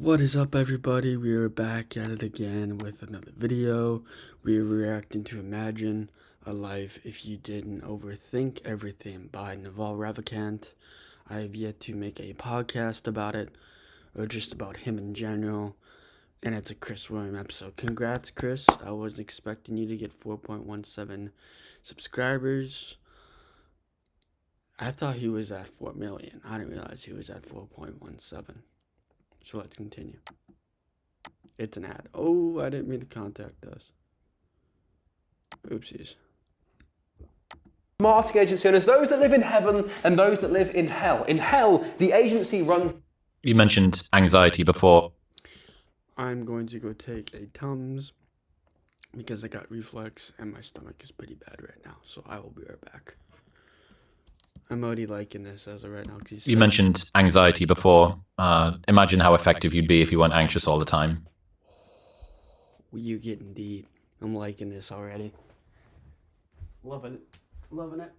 What is up, everybody? We are back at it again with another video. We are reacting to Imagine a Life If You Didn't Overthink Everything by Naval Ravikant. I have yet to make a podcast about it, or just about him in general, and it's a Chris William episode. Congrats, Chris. I wasn't expecting you to get 4.17 subscribers. I thought he was at 4 million. I didn't realize he was at 4.17. So let's continue. It's an ad. Oh, I didn't mean to contact us. Oopsies. Marketing agency owners, those that live in heaven and those that live in hell. In hell, the agency runs... You mentioned anxiety before. I'm going to go take a Tums because I got reflux and my stomach is pretty bad right now. So I will be right back. I'm already liking this as of right now. You mentioned anxiety before. Imagine how effective you'd be if you weren't anxious all the time. You getting deep. I'm liking this already. Loving it. Loving it.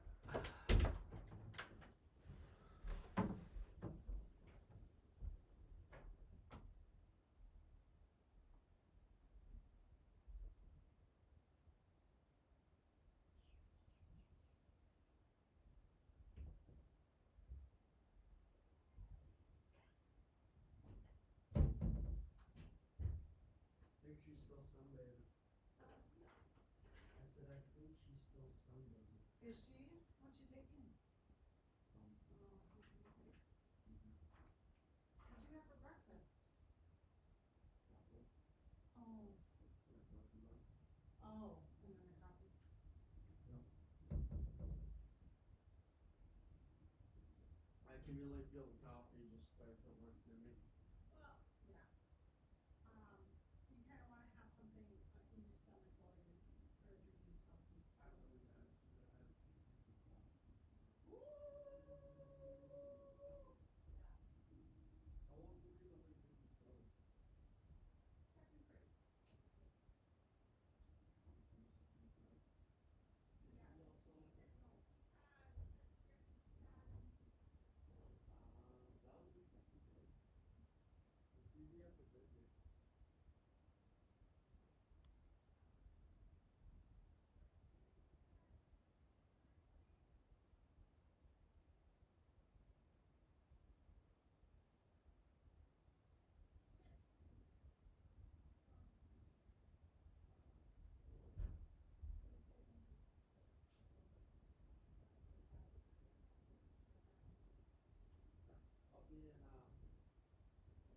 She's still sunbathing. I said, I think she's still sunbathing. Is she? What's she taking? What'd you have for breakfast? Oh. Oh, and then a coffee. I can really feel the coffee just start to work through me. Well, yeah. You kind of want to have something in your stomach while you're drinking coffee. I really had to. How old were you when you took the soda? Second grade. That was the second grade. It's easy after birthday. I'll be in, I'll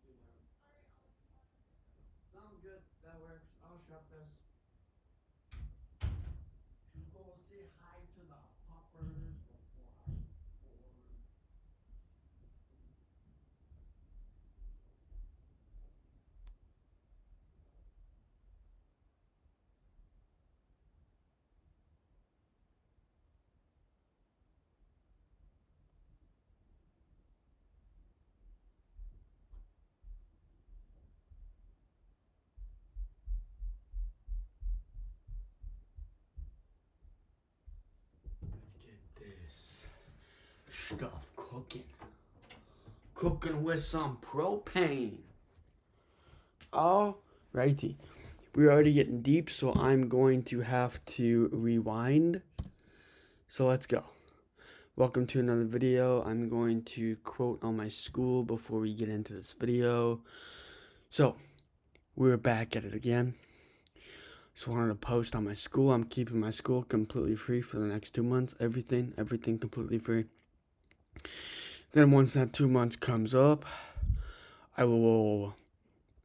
do my own. Sounds good. That works. I'll shut this. To go say hi to the poppers before I perform. Let's get this stuff cooking. Cooking with some propane. Alrighty. We're already getting deep, so I'm going to have to rewind. So let's go. Welcome to another video. I'm going to quote on my school before we get into this video. So, we're back at it again. So I wanted to post on my school. I'm keeping my school completely free for the next 2 months. Everything completely free. Then once that 2 months comes up, I will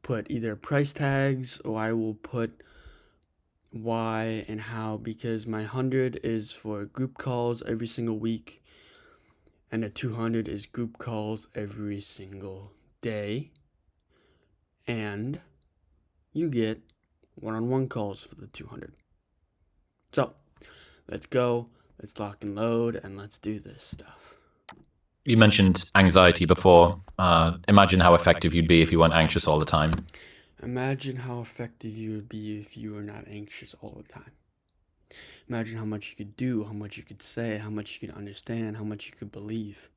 put either price tags or I will put why and how, because my 100 is for group calls every single week and the 200 is group calls every single day, and you get one-on-one calls for the 200. So let's go, let's lock and load, and let's do this stuff. You mentioned anxiety before. Imagine how effective you'd be if you weren't anxious all the time. Imagine how effective you would be if you were not anxious all the time. Imagine how much you could do, how much you could say, how much you could understand, how much you could believe.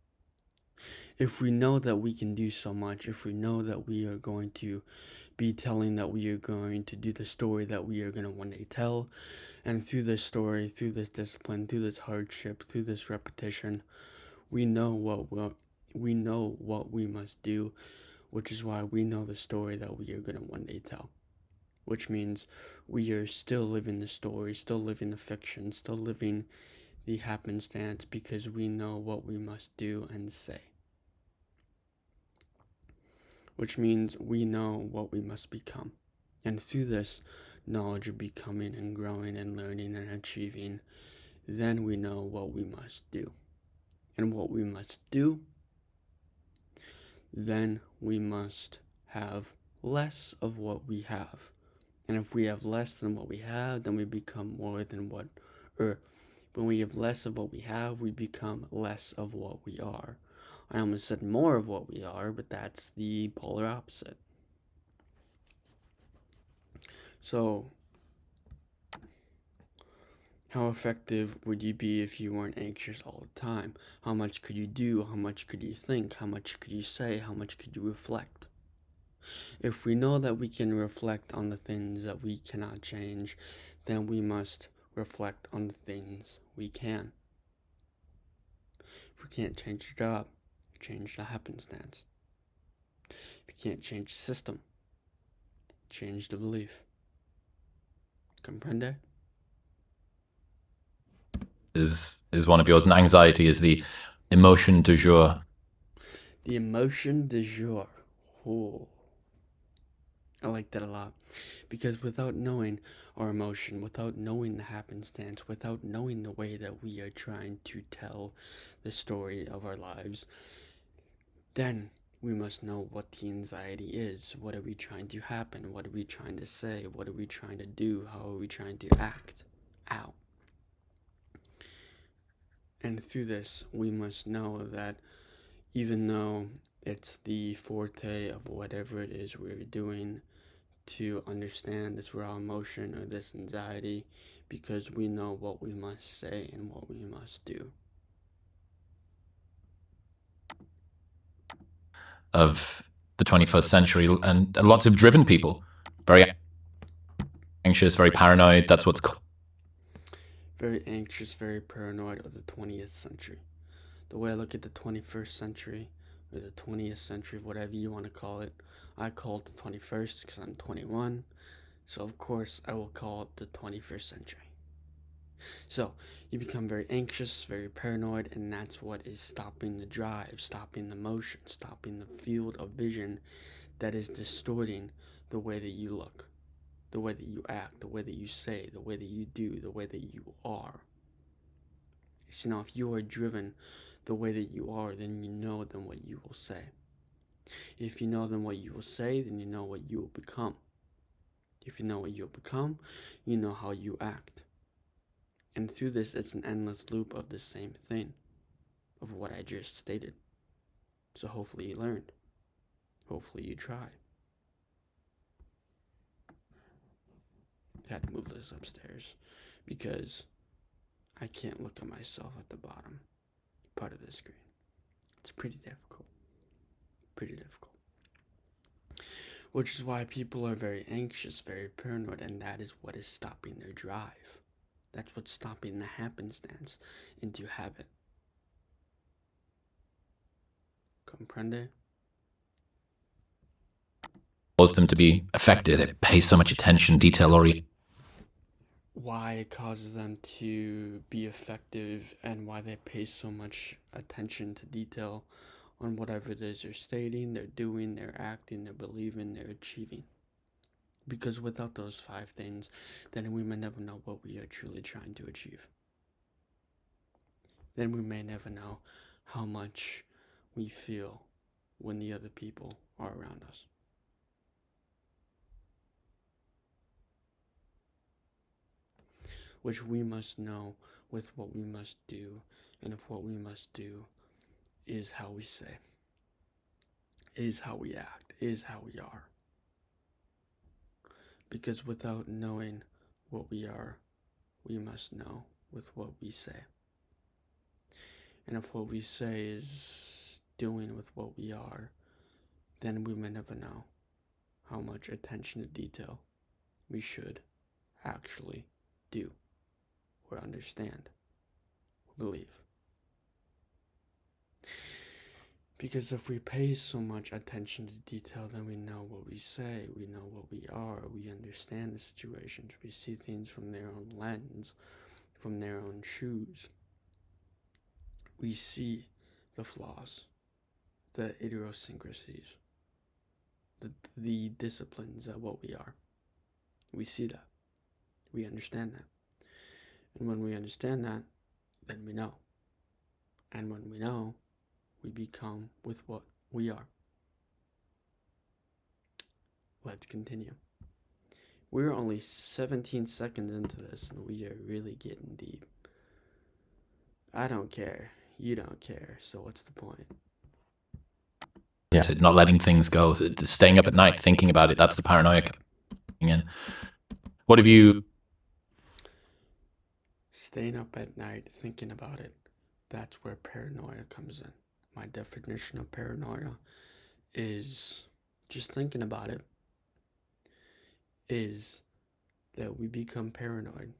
If we know that we can do so much, if we know that we are going to be telling, that we are going to do the story that we are going to one day tell, and through this story, through this discipline, through this hardship, through this repetition, we know what we must do, which is why we know the story that we are going to one day tell. Which means we are still living the story, still living the fiction, still living the happenstance, because we know what we must do and say. Which means we know what we must become. And through this knowledge of becoming and growing and learning and achieving, then we know what we must do. And what we must do, then we must have less of what we have. And if we have less than what we have, then we become more than what, or when we have less of what we have, we become less of what we are. I almost said more of what we are, but that's the polar opposite. So, how effective would you be if you weren't anxious all the time? How much could you do? How much could you think? How much could you say? How much could you reflect? If we know that we can reflect on the things that we cannot change, then we must reflect on the things we can. If we can't change the job, change the happenstance. If you can't change the system, change the belief. Comprende? Is one of yours, and anxiety is the emotion du jour. The emotion du jour. Oh. I like that a lot, because without knowing our emotion, without knowing the happenstance, without knowing the way that we are trying to tell the story of our lives, then we must know what the anxiety is. What are we trying to happen? What are we trying to say? What are we trying to do? How are we trying to act out? And through this, we must know that even though it's the forte of whatever it is we're doing, to understand this raw emotion or this anxiety, because we know what we must say and what we must do. Of the 21st century, and lots of driven people, very anxious, very paranoid. That's what's Very anxious, very paranoid of the 20th century. The way I look at the 21st century, or the 20th century, whatever you want to call it, I call it the 21st because I'm 21, so of course I will call it the 21st century. So, you become very anxious, very paranoid, and that's what is stopping the drive, stopping the motion, stopping the field of vision that is distorting the way that you look, the way that you act, the way that you say, the way that you do, the way that you are. So now if you are driven the way that you are, then you know then what you will say. If you know then what you will say, then you know what you will become. If you know what you'll become, you know how you act. And through this, it's an endless loop of the same thing, of what I just stated. So hopefully you learned. Hopefully you try. I had to move this upstairs because I can't look at myself at the bottom part of the screen. It's pretty difficult. Pretty difficult. Which is why people are very anxious, very paranoid, and that is what is stopping their drive. That's what's stopping the happenstance into habit. Comprende? cause them to be effective. They pay so much attention, detail oriented. Why it causes them to be effective and why they pay so much attention to detail on whatever it is they're stating, they're doing, they're acting, they're believing, they're achieving. Because without those 5 things, then we may never know what we are truly trying to achieve. Then we may never know how much we feel when the other people are around us. Which we must know with what we must do, and if what we must do is how we say, is how we act, is how we are. Because without knowing what we are, we must know with what we say. And if what we say is doing with what we are, then we may never know how much attention to detail we should actually do or understand or believe. Because if we pay so much attention to detail, then we know what we say, we know what we are, we understand the situations, we see things from their own lens, from their own shoes. We see the flaws, the idiosyncrasies, the disciplines of what we are. We see that. We understand that. And when we understand that, then we know. And when we know, we become with what we are. Let's continue. We're only 17 seconds into this, and we are really getting deep. I don't care. You don't care. So what's the point? Yeah, not letting things go, staying up at night thinking about it. That's the paranoia coming in. What have you? Staying up at night thinking about it. That's where paranoia comes in. My definition of paranoia is just thinking about it. Is that we become paranoid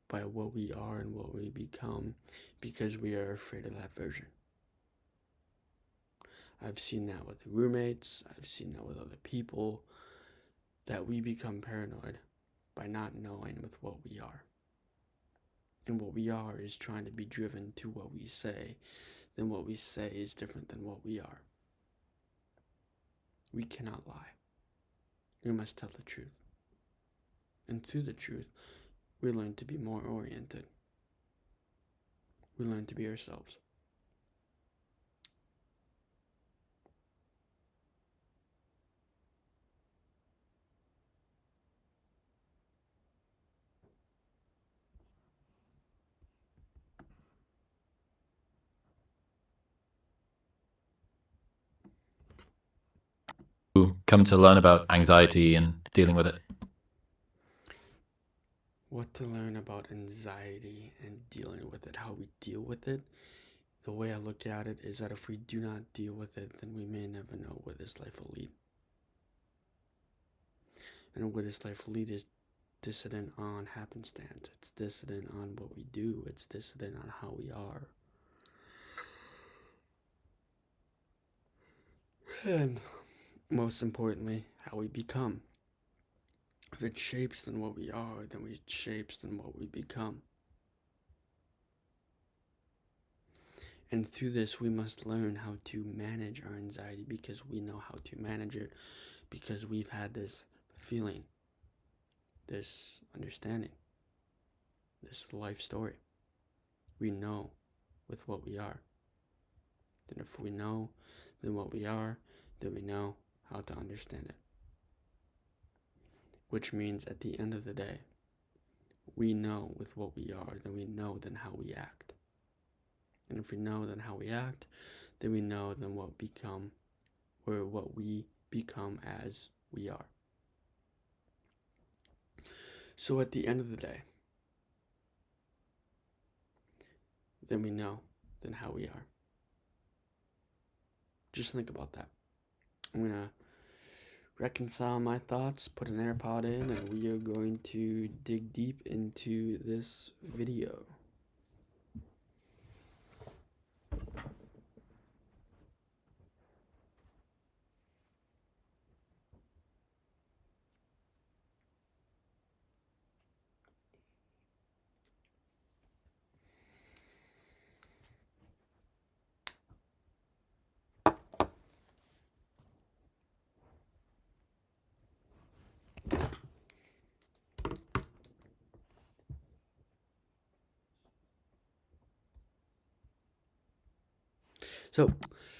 by what we are and what we become because we are afraid of that version. I've seen that with roommates, I've seen that with other people, that we become paranoid by not knowing with what we are. And what we are is trying to be driven to what we say, then what we say is different than what we are. We cannot lie. We must tell the truth. And through the truth, we learn to be more oriented. We learn to be ourselves. Come to learn about anxiety and dealing with it? What to learn about anxiety and dealing with it, how we deal with it. The way I look at it is that if we do not deal with it, then we may never know where this life will lead. And where this life will lead is dissident on happenstance. It's dissident on what we do. It's dissident on how we are. And most importantly, how we become. If it shapes then what we are, then it shapes then what we become. And through this, we must learn how to manage our anxiety because we know how to manage it because we've had this feeling, this understanding, this life story. We know with what we are. Then if we know then what we are, then we know how to understand it. Which means at the end of the day, we know with what we are, then we know then how we act. And if we know then how we act, then we know then what we become as we are. So at the end of the day, then we know then how we are. Just think about that. I'm going to reconcile my thoughts, put an AirPod in, and we are going to dig deep into this video.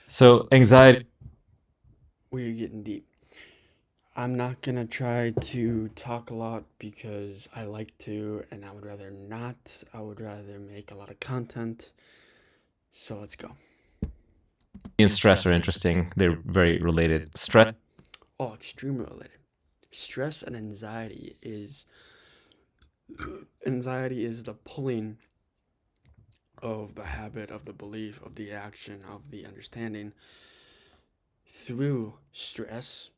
So anxiety. We're getting deep. I'm not going to try to talk a lot because I like to, and I would rather not. I would rather make a lot of content. So let's go. And stress are interesting. They're very related. Stress. Oh, extremely related. Stress and anxiety is the pulling of the habit, of the belief, of the action, of the understanding through stress.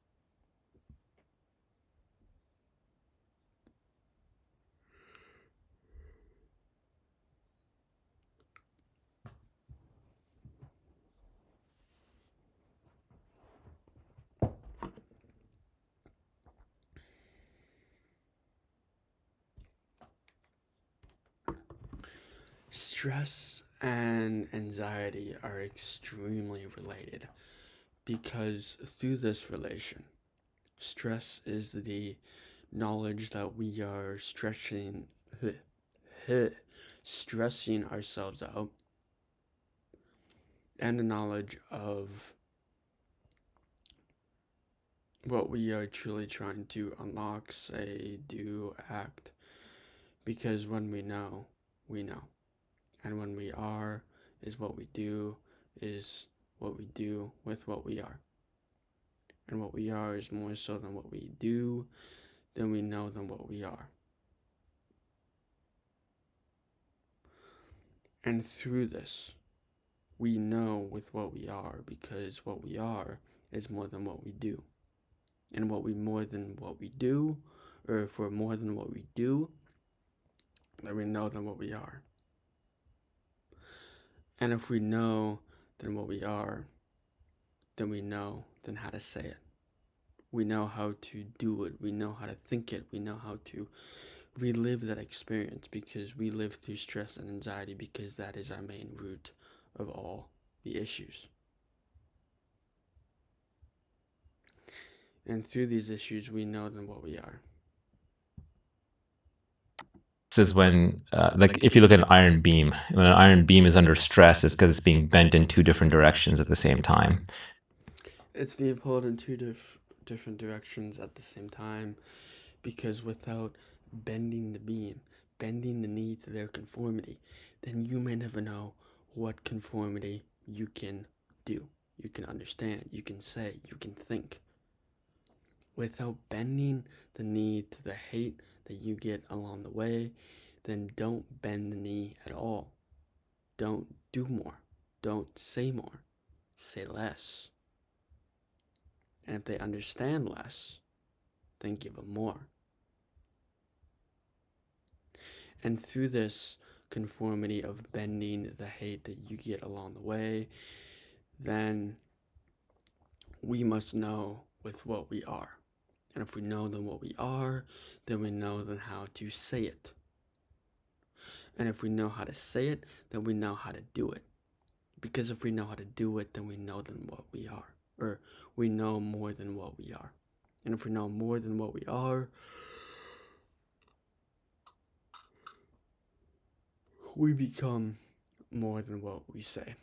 Stress and anxiety are extremely related because through this relation, stress is the knowledge that we are stressing ourselves out, and the knowledge of what we are truly trying to unlock, say, do, act. Because when we know, we know. And when we are is what we do, is what we do with what we are. And what we are is more so than what we do, than we know than what we are. And through this, we know with what we are, because what we are is more than what we do. And what we more than what we do, or if we're more than what we do, then we know than what we are. And if we know than what we are, then we know then how to say it. We know how to do it. We know how to think it. We know how to relive that experience, because we live through stress and anxiety, because that is our main root of all the issues. And through these issues, we know then what we are. This is when, like, if you look at an iron beam, when an iron beam is under stress, it's because it's being bent in two different directions at the same time. It's being pulled in two different directions at the same time, because without bending the beam, bending the knee to their conformity, then you may never know what conformity you can do, you can understand, you can say, you can think. Without bending the knee to the hate that you get along the way, then don't bend the knee at all. Don't do more. Don't say more. Say less. And if they understand less, then give them more. And through this conformity of bending the hate that you get along the way, then we must know with what we are. And if we know then what we are, then we know then how to say it. And if we know how to say it, then we know how to do it. Because if we know how to do it, then we know then what we are. Or we know more than what we are. And if we know more than what we are, we become more than what we say.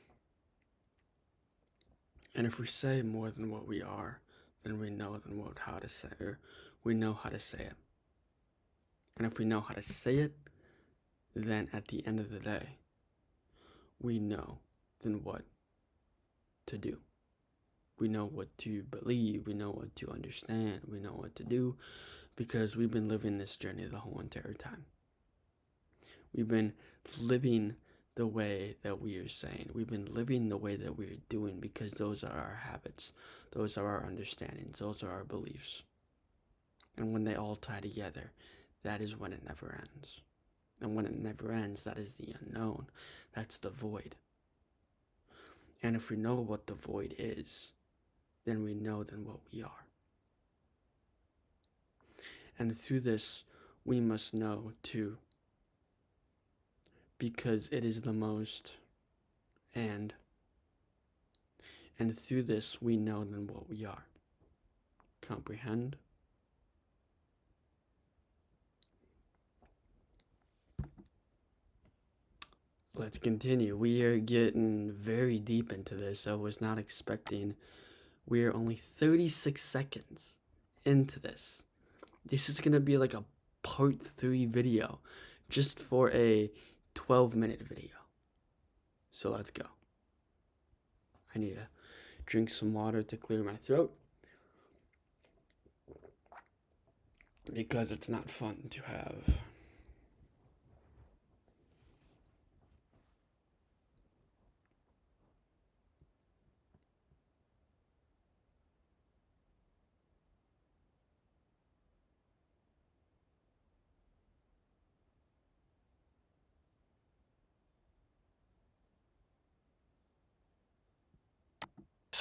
And if we say more than what we are, then we know then how to say, or we know how to say it. And if we know how to say it, then at the end of the day, we know then what to do. We know what to believe, we know what to understand, we know what to do, because we've been living this journey the whole entire time. We've been living the way that we are saying. We've been living the way that we are doing, because those are our habits. Those are our understandings. Those are our beliefs. And when they all tie together, that is when it never ends. And when it never ends, that is the unknown. That's the void. And if we know what the void is, then we know then what we are. And through this, we must know too, because it is the most, and through this we know then what we are. Comprehend? Let's continue. We are getting very deep into this. I was not expecting. We are only 36 seconds into this. This is going to be like a part 3 video, just for a 12-minute video. So let's go. I need to drink some water to clear my throat, because it's not fun to have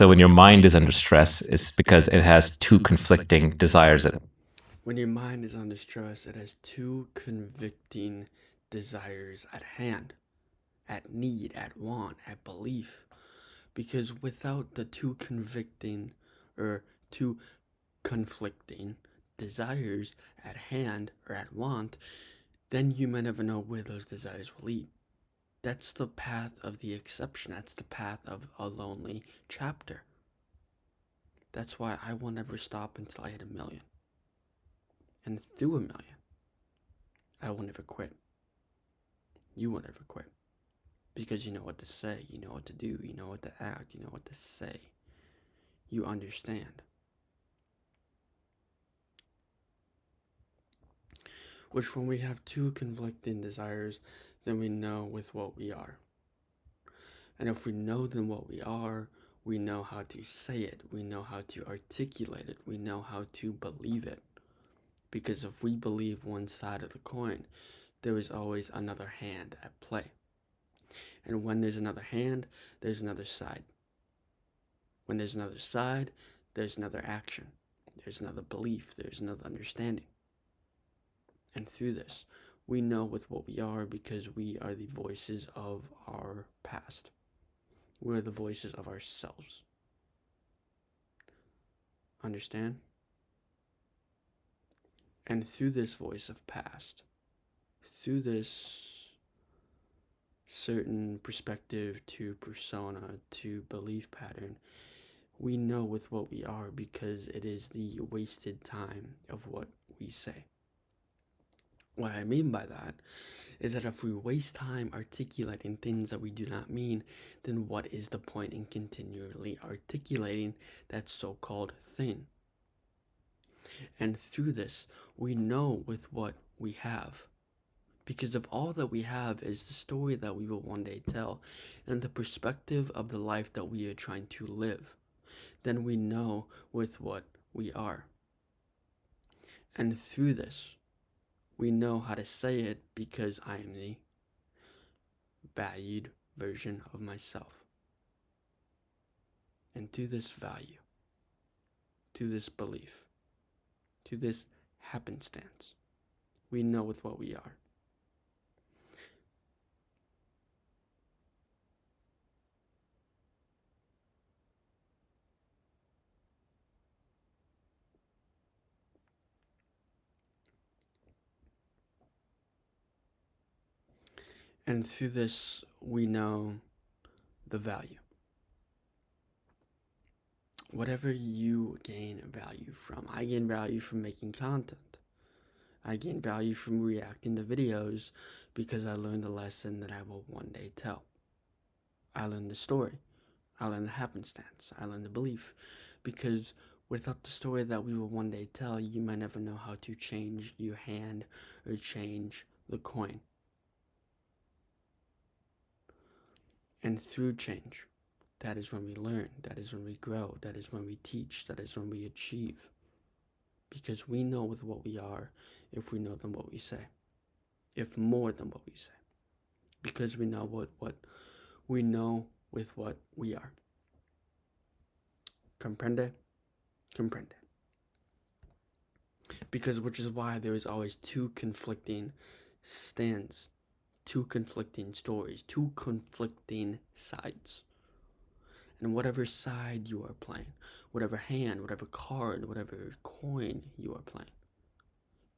So when your mind is under stress, it's because it has two conflicting desires in it. When your mind is under stress, it has two convicting desires at hand, at need, at want, at belief. Because without the two convicting or two conflicting desires at hand or at want, then you may never know where those desires will lead. That's the path of the exception. That's the path of a lonely chapter. That's why I will never stop until I hit 1 million. And through 1 million, I will never quit. You will never quit. Because you know what to say, you know what to do, you know what to act, you know what to say. You understand. Which when we have two conflicting desires, then we know with what we are. And if we know then what we are, we know how to say it, we know how to articulate it, we know how to believe it. Because if we believe one side of the coin, there is always another hand at play. And when there's another hand, there's another side. When there's another side, there's another action. There's another belief. There's another understanding. And through this, we know with what we are because we are the voices of our past. We're the voices of ourselves. Understand? And through this voice of past, through this certain perspective to persona to belief pattern, we know with what we are because it is the wasted time of what we say. What I mean by that is that if we waste time articulating things that we do not mean, then what is the point in continually articulating that so-called thing? And through this, we know with what we have. Because if all that we have is the story that we will one day tell and the perspective of the life that we are trying to live, then we know with what we are. And through this, we know how to say it because I am the valued version of myself. And to this value, to this belief, to this happenstance, we know with what we are. And through this, we know the value. Whatever you gain value from, I gain value from making content. I gain value from reacting to videos because I learned a lesson that I will one day tell. I learned the story. I learned the happenstance. I learned the belief. Because without the story that we will one day tell, you might never know how to change your hand or change the coin. And through change, that is when we learn, that is when we grow, that is when we teach, that is when we achieve. Because we know with what we are if we know than what we say. If more than what we say. Because we know what we know with what we are. Comprende? Comprende. Because which is why there is always two conflicting stands, two conflicting stories, two conflicting sides. And whatever side you are playing, whatever hand, whatever card, whatever coin you are playing,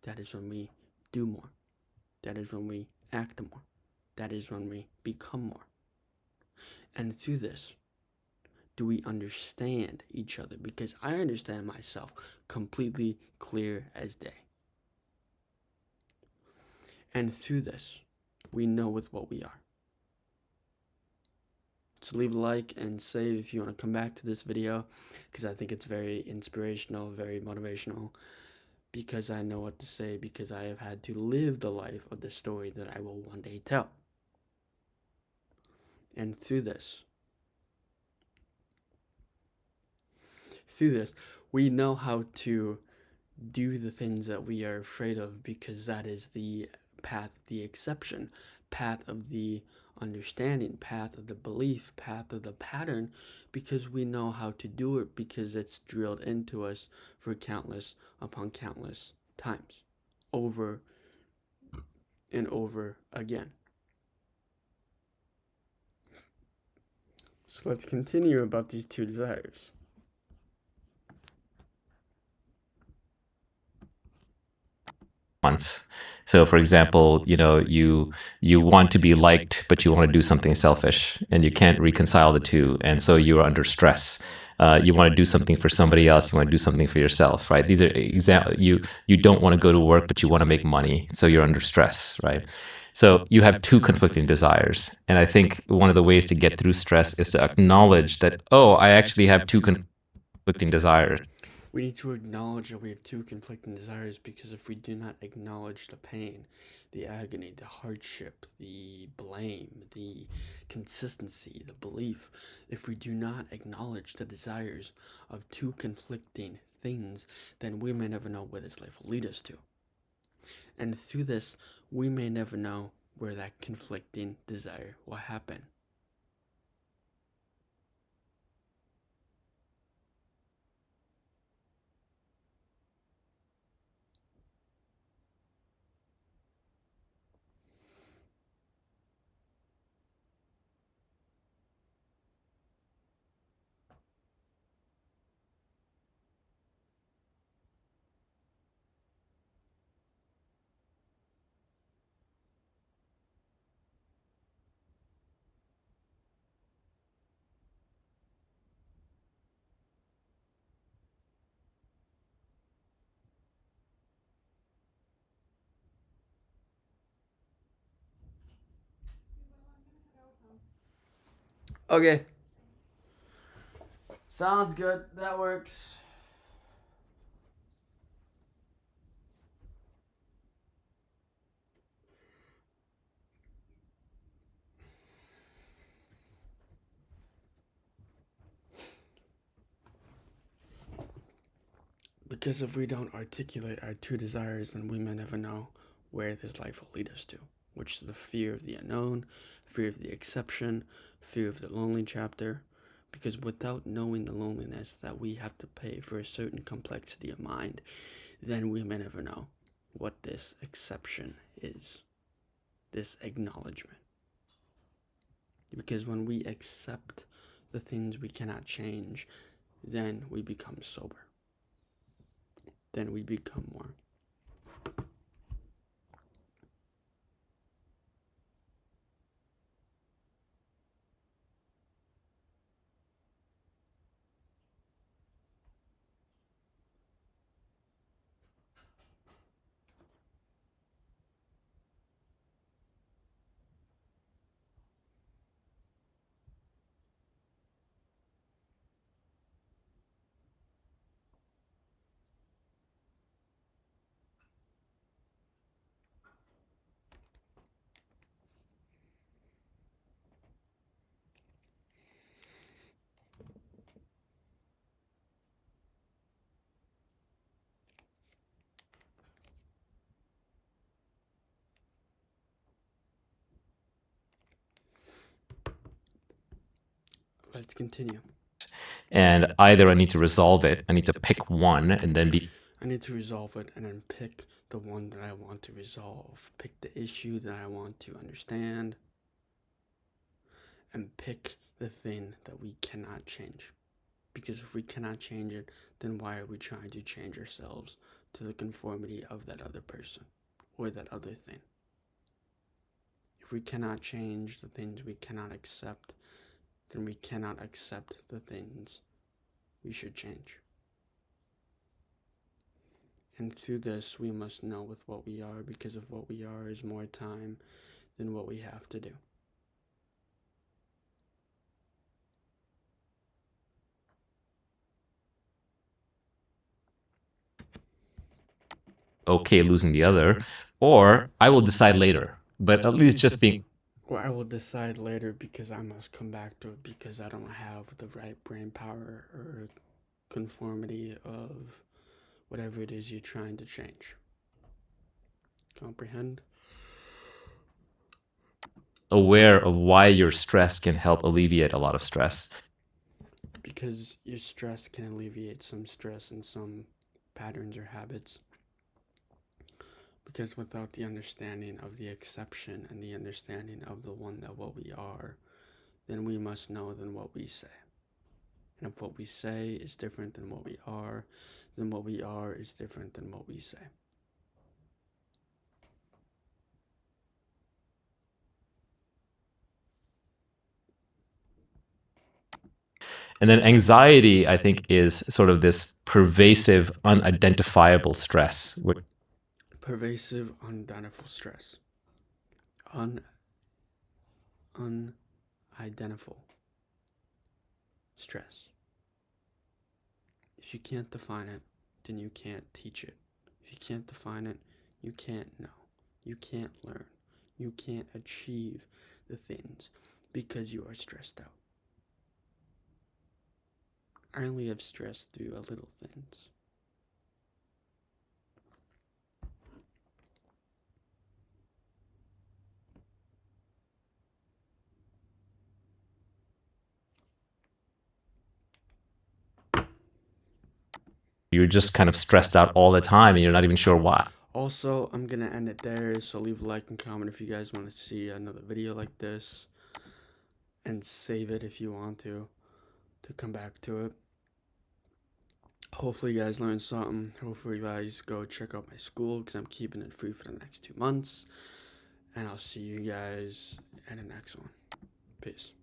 that is when we do more. That is when we act more. That is when we become more. And through this, do we understand each other? Because I understand myself completely clear as day. And through this, we know with what we are. So leave a like and save if you want to come back to this video, because I think it's very inspirational, very motivational, because I know what to say, because I have had to live the life of the story that I will one day tell. And through this, we know how to do the things that we are afraid of, because that is the path of the exception, path of the understanding, path of the belief, path of the pattern, because we know how to do it, because it's drilled into us for countless upon countless times, over and over again. So let's continue about these two desires. Once. So for example, you want to be liked, but you want to do something selfish, and you can't reconcile the two, and so you're under stress. You want to do something for somebody else, you want to do something for yourself, right? These are you don't want to go to work, but you want to make money, so you're under stress, right? So you have two conflicting desires, and I think one of the ways to get through stress is to acknowledge that, oh, I actually have two conflicting desires. We need to acknowledge that we have two conflicting desires, because if we do not acknowledge the pain, the agony, the hardship, the blame, the consistency, the belief, if we do not acknowledge the desires of two conflicting things, then we may never know where this life will lead us to. And through this, we may never know where that conflicting desire will happen. Okay. Sounds good. That works. Because if we don't articulate our two desires, then we may never know where this life will lead us to, which is the fear of the unknown, fear of the exception, fear of the lonely chapter. Because without knowing the loneliness that we have to pay for a certain complexity of mind, then we may never know what this exception is, this acknowledgement. Because when we accept the things we cannot change, then we become sober. Then we become more. Let's continue. And either I need to resolve it, I need to pick one, and then I need to resolve it and then pick the one that I want to resolve. Pick the issue that I want to understand. And pick the thing that we cannot change. Because if we cannot change it, then why are we trying to change ourselves to the conformity of that other person or that other thing? If we cannot change the things we cannot accept, then we cannot accept the things we should change. And through this, we must know with what we are, because of what we are is more time than what we have to do. okay losing the other, or I will decide later. But at least just being Or I will decide later because I must come back to it, because I don't have the right brain power or conformity of whatever it is you're trying to change. Comprehend? aware of why you're stressed can help alleviate a lot of stress. Because your stress can alleviate some stress and some patterns or habits. Because without the understanding of the exception and the understanding of the one that what we are, then we must know than what we say. And if what we say is different than what we are, then what we are is different than what we say. And then anxiety, I think, is sort of this pervasive, unidentifiable stress. Pervasive, unidentifiable stress. Unidentifiable stress. If you can't define it, then you can't teach it. If you can't define it, you can't know. You can't learn. You can't achieve the things because you are stressed out. I only have stress through little things. You're just kind of stressed out all the time and you're not even sure why. Also, I'm going to end it there, so leave a like and comment if you guys want to see another video like this. And save it if you want to come back to it. Hopefully you guys learned something. Hopefully you guys go check out my school because I'm keeping it free for the next 2 months. And I'll see you guys in the next one. Peace.